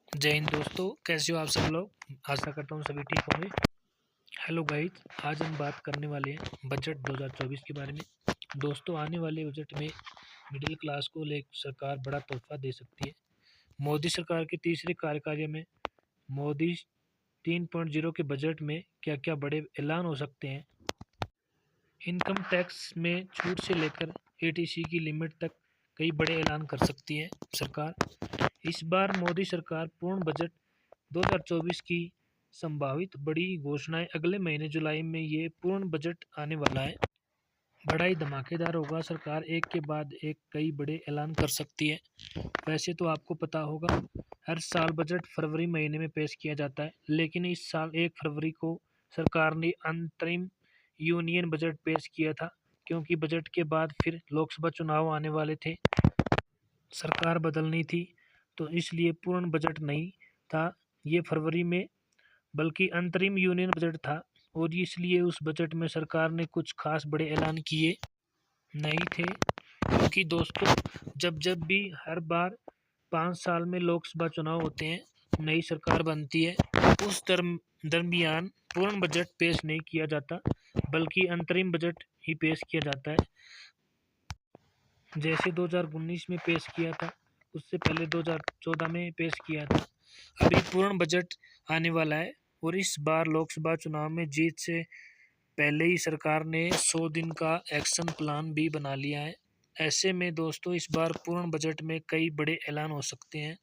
जय हिंद दोस्तों, कैसे हो आप सब लोग। आशा करता हूँ सभी ठीक होंगे। हेलो गाइस, आज हम बात करने वाले हैं बजट 2024 के बारे में। दोस्तों, आने वाले बजट में मिडिल क्लास को लेकर सरकार बड़ा तोहफा दे सकती है। मोदी सरकार के तीसरे कार्यकाल में मोदी 3.0 के बजट में क्या क्या बड़े ऐलान हो सकते हैं। इनकम टैक्स में छूट से लेकर एटीसी की लिमिट तक कई बड़े ऐलान कर सकती है सरकार। इस बार मोदी सरकार पूर्ण बजट 2024 की संभावित बड़ी घोषणाएं अगले महीने जुलाई में ये पूर्ण बजट आने वाला है। बड़ा ही धमाकेदार होगा। सरकार एक के बाद एक कई बड़े ऐलान कर सकती है। वैसे तो आपको पता होगा, हर साल बजट फरवरी महीने में पेश किया जाता है, लेकिन इस साल 1 फरवरी को सरकार ने अंतरिम यूनियन बजट पेश किया था, क्योंकि बजट के बाद फिर लोकसभा चुनाव आने वाले थे, सरकार बदलनी थी, तो इसलिए पूर्ण बजट नहीं था ये फरवरी में, बल्कि अंतरिम यूनियन बजट था। और इसलिए उस बजट में सरकार ने कुछ खास बड़े ऐलान किए नहीं थे, क्योंकि दोस्तों जब जब भी हर बार 5 साल में लोकसभा चुनाव होते हैं, नई सरकार बनती है, उस दरमियान पूर्ण बजट पेश नहीं किया जाता, बल्कि अंतरिम बजट ही पेश किया जाता है। जैसे 2019 में पेश किया था, उससे पहले 2014 में पेश किया था। अभी पूर्ण बजट आने वाला है, और इस बार लोकसभा चुनाव में जीत से पहले ही सरकार ने 100 दिन का एक्शन प्लान भी बना लिया है। ऐसे में दोस्तों इस बार पूर्ण बजट में कई बड़े ऐलान हो सकते हैं।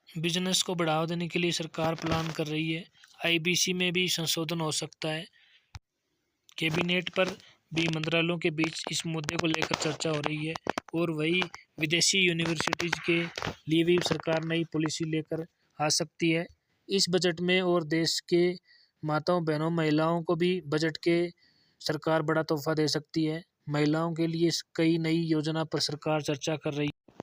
बिजनेस को बढ़ावा देने के लिए सरकार प्लान कर रही है। आईबीसी में भी संशोधन हो सकता है। कैबिनेट पर भी मंत्रालयों के बीच इस मुद्दे को लेकर चर्चा हो रही है। और वही विदेशी यूनिवर्सिटीज़ के लिए भी सरकार नई पॉलिसी लेकर आ सकती है इस बजट में। और देश के माताओं बहनों महिलाओं को भी बजट के सरकार बड़ा तोहफा दे सकती है। महिलाओं के लिए कई नई योजना पर सरकार चर्चा कर रही है।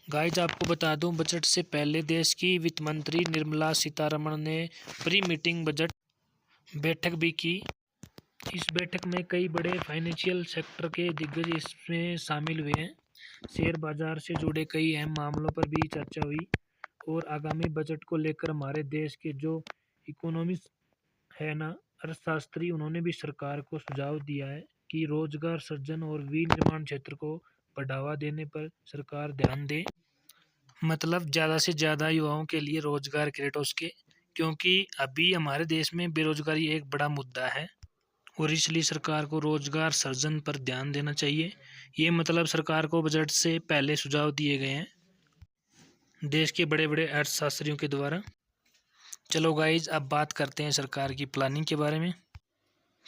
गाइज, आपको बता दूं, बजट से पहले देश की वित्त मंत्री निर्मला सीतारमण ने प्री मीटिंग बजट बैठक भी की। इस बैठक में कई बड़े फाइनेंशियल सेक्टर के दिग्गज इसमें शामिल हुए हैं। शेयर बाजार से जुड़े कई अहम मामलों पर भी चर्चा हुई। और आगामी बजट को लेकर हमारे देश के जो इकोनॉमिस्ट है ना, अर्थशास्त्री, उन्होंने भी सरकार को सुझाव दिया है कि रोजगार सृजन और विनिर्माण क्षेत्र को बढ़ावा देने पर सरकार ध्यान दे। मतलब ज़्यादा से ज़्यादा युवाओं के लिए रोजगार क्रिएट हो सके, क्योंकि अभी हमारे देश में बेरोजगारी एक बड़ा मुद्दा है, और इसलिए सरकार को रोजगार सृजन पर ध्यान देना चाहिए। ये मतलब सरकार को बजट से पहले सुझाव दिए गए हैं देश के बड़े बड़े अर्थशास्त्रियों के द्वारा। चलो गाइज, अब बात करते हैं सरकार की प्लानिंग के बारे में।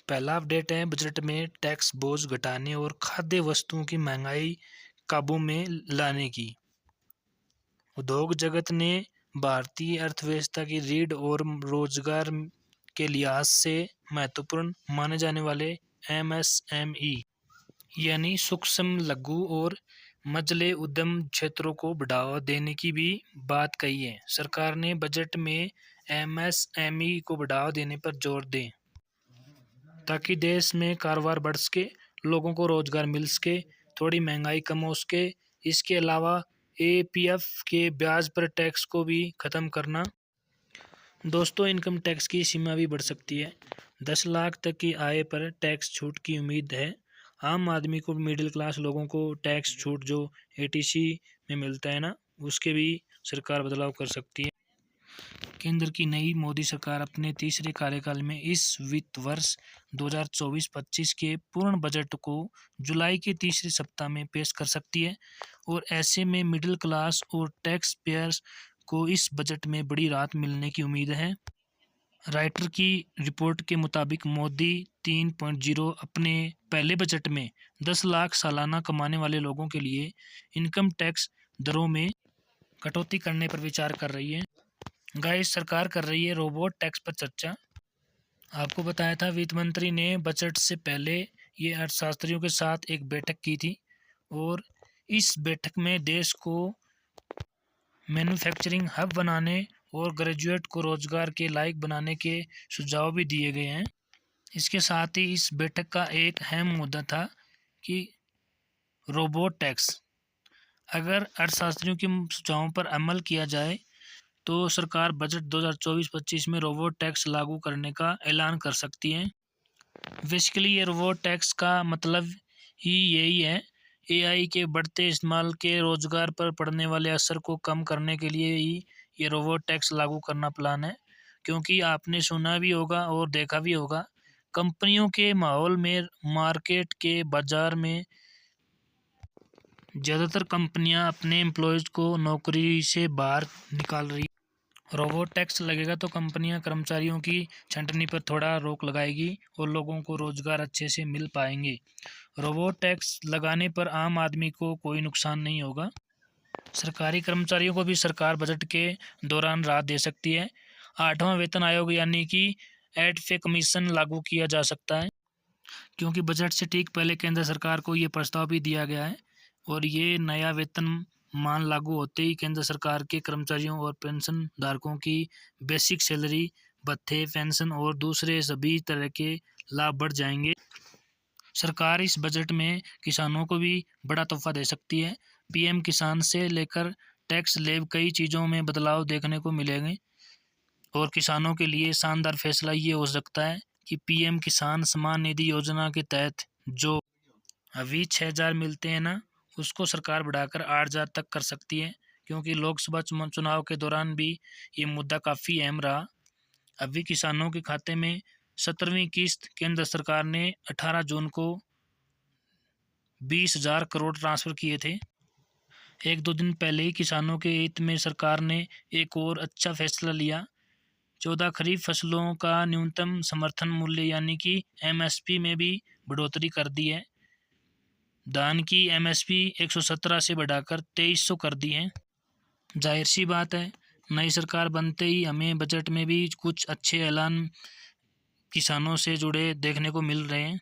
पहला अपडेट है बजट में टैक्स बोझ घटाने और खाद्य वस्तुओं की महंगाई काबू में लाने की। उद्योग जगत ने भारतीय अर्थव्यवस्था की रीढ़ और रोजगार के लिहाज से महत्वपूर्ण माने जाने वाले एमएसएमई यानी सूक्ष्म लघु और मझले उद्यम क्षेत्रों को बढ़ावा देने की भी बात कही है। सरकार ने बजट में एमएसएमई को बढ़ावा देने पर जोर दें, ताकि देश में कारोबार बढ़ सके, लोगों को रोजगार मिल सके, थोड़ी महंगाई कम हो सके। इसके अलावा एपीएफ के ब्याज पर टैक्स को भी ख़त्म करना। दोस्तों, इनकम टैक्स की सीमा भी बढ़ सकती है। 10 लाख तक की आय पर टैक्स छूट की उम्मीद है। आम आदमी को, मिडिल क्लास लोगों को टैक्स छूट जो एटीसी में मिलता है ना, उसके भी सरकार बदलाव कर सकती है। केंद्र की नई मोदी सरकार अपने तीसरे कार्यकाल में इस वित्त वर्ष 2024-25 के पूर्ण बजट को जुलाई के तीसरे सप्ताह में पेश कर सकती है। और ऐसे में मिडिल क्लास और टैक्स पेयर्स को इस बजट में बड़ी राहत मिलने की उम्मीद है। राइटर की रिपोर्ट के मुताबिक मोदी 3.0 अपने पहले बजट में 10 लाख सालाना कमाने वाले लोगों के लिए इनकम टैक्स दरों में कटौती करने पर विचार कर रही है। गाइस, सरकार कर रही है रोबोट टैक्स पर चर्चा। आपको बताया था वित्त मंत्री ने बजट से पहले ये अर्थशास्त्रियों के साथ एक बैठक की थी, और इस बैठक में देश को मैन्युफैक्चरिंग हब बनाने और ग्रेजुएट को रोजगार के लायक बनाने के सुझाव भी दिए गए हैं। इसके साथ ही इस बैठक का एक अहम मुद्दा था कि रोबोट टैक्स। अगर अर्थशास्त्रियों के सुझावों पर अमल किया जाए तो सरकार बजट 2024-25 में रोबोट टैक्स लागू करने का ऐलान कर सकती है। बेसिकली ये रोबोट टैक्स का मतलब ही यही है, एआई के बढ़ते इस्तेमाल के रोजगार पर पड़ने वाले असर को कम करने के लिए ही ये रोबोट टैक्स लागू करना प्लान है। क्योंकि आपने सुना भी होगा और देखा भी होगा, कंपनियों के माहौल में, मार्केट के बाजार में ज़्यादातर कंपनियां अपने एम्प्लॉयज़ को नौकरी से बाहर निकाल रही। रोबोट टैक्स लगेगा तो कंपनियां कर्मचारियों की छंटनी पर थोड़ा रोक लगाएगी और लोगों को रोजगार अच्छे से मिल पाएंगे। रोबोट टैक्स लगाने पर आम आदमी को कोई नुकसान नहीं होगा। सरकारी कर्मचारियों को भी सरकार बजट के दौरान राहत दे सकती है। 8वां वेतन आयोग यानी कि 8 पे कमीशन लागू किया जा सकता है, क्योंकि बजट से ठीक पहले केंद्र सरकार को ये प्रस्ताव भी दिया गया है। और ये नया वेतन मान लागू होते ही केंद्र सरकार के कर्मचारियों और पेंशन धारकों की बेसिक सैलरी, भत्ते, पेंशन और दूसरे सभी तरह के लाभ बढ़ जाएंगे। सरकार इस बजट में किसानों को भी बड़ा तोहफा दे सकती है। पीएम किसान से लेकर टैक्स स्लैब कई चीज़ों में बदलाव देखने को मिलेंगे। और किसानों के लिए शानदार फैसला ये हो सकता है कि पीएम किसान सम्मान निधि योजना के तहत जो अभी 6,000 मिलते हैं ना, उसको सरकार बढ़ाकर 8,000 तक कर सकती है। क्योंकि लोकसभा चुनाव के दौरान भी ये मुद्दा काफ़ी अहम रहा। अभी किसानों के खाते में 17वीं किस्त केंद्र सरकार ने 18 जून को 20,000 करोड़ ट्रांसफ़र किए थे। एक दो दिन पहले ही किसानों के हित में सरकार ने एक और अच्छा फैसला लिया। 14 खरीफ फसलों का न्यूनतम समर्थन मूल्य यानी कि एमएसपी में भी बढ़ोतरी कर दी है। धान की एमएसपी 117 से बढ़ाकर 2300 कर दी है। जाहिर सी बात है, नई सरकार बनते ही हमें बजट में भी कुछ अच्छे ऐलान किसानों से जुड़े देखने को मिल रहे हैं।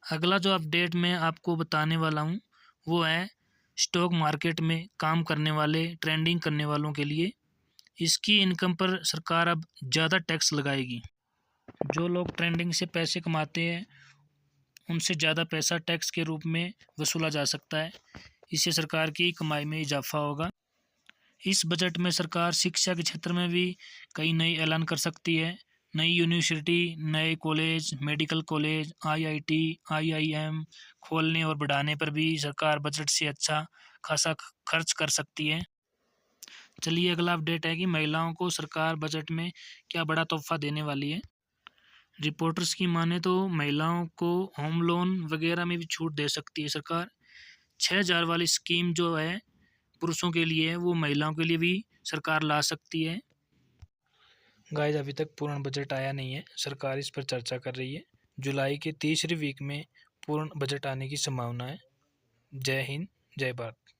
अगला जो अपडेट मैं आपको बताने वाला हूँ वो है स्टॉक मार्केट में काम करने वाले, ट्रेडिंग करने वालों के लिए। इसकी इनकम पर सरकार अब ज़्यादा टैक्स लगाएगी। जो लोग ट्रेडिंग से पैसे कमाते हैं उनसे ज़्यादा पैसा टैक्स के रूप में वसूला जा सकता है। इससे सरकार की कमाई में इजाफा होगा। इस बजट में सरकार शिक्षा के क्षेत्र में भी कई नए ऐलान कर सकती है। नई यूनिवर्सिटी, नए college, medical college, IIT, IIM खोलने और बढ़ाने पर भी सरकार बजट से अच्छा खासा खर्च कर सकती है। चलिए अगला अपडेट है कि महिलाओं को सरकार बजट में क्या बड़ा तोहफा देने वाली है। रिपोर्टर्स की माने तो महिलाओं को होम लोन वगैरह में भी छूट दे सकती है सरकार। 6,000 वाली स्कीम जो है पुरुषों के लिए है, वो महिलाओं के लिए भी सरकार ला सकती है। गाइस, अभी तक पूर्ण बजट आया नहीं है, सरकार इस पर चर्चा कर रही है। जुलाई के तीसरी वीक में पूर्ण बजट आने की संभावना है। जय हिंद, जय भारत।